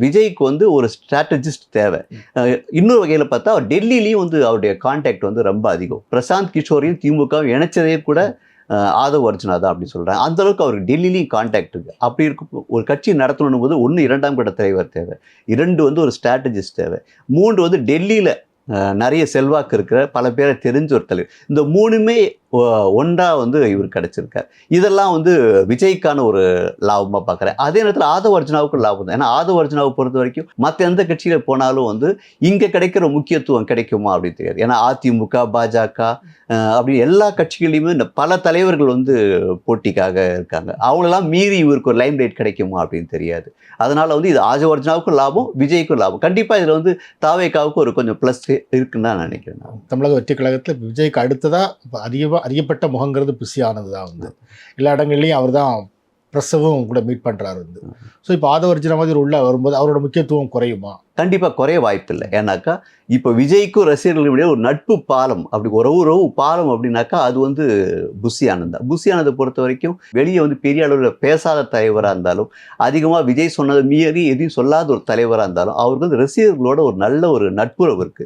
விஜய்க்கு வந்து ஒரு ஸ்ட்ராட்டஜிஸ்ட் தேவை. இன்னொரு வகையில் பார்த்தா அவர் டெல்லியிலையும் வந்து அவருடைய கான்டாக்ட் வந்து ரொம்ப அதிகம். பிரசாந்த் கிஷோரையும் திமுகவும் இணைச்சதே கூட ஆதவ் அர்ஜுனா தான் அப்படி சொல்கிறேன். அந்த அளவுக்கு அவருக்கு டெல்லியிலையும் கான்டாக்ட் இருக்குது. அப்படி இருக்கும் ஒரு கட்சி நடத்தணும் போது 1 2ஆம் கட்ட தலைவர் தேவை, 2 வந்து ஒரு ஸ்ட்ராட்டஜிஸ்ட் தேவை, 3 வந்து டெல்லியில் நிறைய செல்வாக்கு இருக்கிற பல பேரை தெரிஞ்ச ஒரு தலைவர். இந்த 3மே ஒன்றா வந்து இவர் கிடைச்சிருக்கார். இதெல்லாம் வந்து விஜய்க்கான ஒரு லாபமாக பார்க்குறேன். அதே நேரத்தில் ஆதவ் அர்ஜுனாவுக்கும் லாபம் தான். ஏன்னா ஆதவ் அர்ஜுனாவை பொறுத்த வரைக்கும் மற்ற எந்த கட்சியில் போனாலும் வந்து இங்கே கிடைக்கிற முக்கியத்துவம் கிடைக்குமா அப்படின்னு தெரியாது. ஏன்னா அதிமுக, பாஜக அப்படி எல்லா கட்சிகளையுமே இந்த பல தலைவர்கள் வந்து போட்டிக்காக இருக்காங்க. அவங்களெல்லாம் மீறி இவருக்கு ஒரு லைம் லைட் கிடைக்குமா அப்படின்னு தெரியாது. அதனால வந்து இது ஆதவ் அர்ஜுனாவுக்கும் லாபம், விஜய்க்கும் லாபம். கண்டிப்பாக இதில் வந்து தாவேக்காவுக்கு ஒரு கொஞ்சம் ப்ளஸ் இருக்குன்னு தான் நினைக்கிறேன். தமிழக வெற்றி கழகத்தில் விஜய்க்கு அடுத்ததாக அறியப்பட்ட முகங்கிறது பிஸி ஆனது தான் வந்து எல்லா இடங்கள்லையும் அவர் தான் ப்ரெஸ்ஸவும் கூட மீட் பண்ணுறாரு வந்து. ஸோ இப்போ ஆதவ் அர்ஜுனா மாதிரி உள்ள வரும்போது அவரோட முக்கியத்துவம் குறையுமா? கண்டிப்பாக குறைய வாய்ப்பு இல்லை. ஏன்னாக்கா இப்போ விஜய்க்கும் ரசிகர்களுடைய ஒரு நட்பு பாலம், அப்படி உறவு பாலம் அப்படின்னாக்கா அது வந்து புஷி ஆனந்த் தான். புஷி ஆனந்தை பொறுத்த வரைக்கும் வெளியே வந்து பெரிய அளவில் பேசாத தலைவராக இருந்தாலும், அதிகமாக விஜய் சொன்னதை மீறி எதையும் சொல்லாத ஒரு தலைவராக இருந்தாலும், அவருக்கு வந்து ரசிகர்களோட ஒரு நல்ல ஒரு நட்புறவு இருக்குது.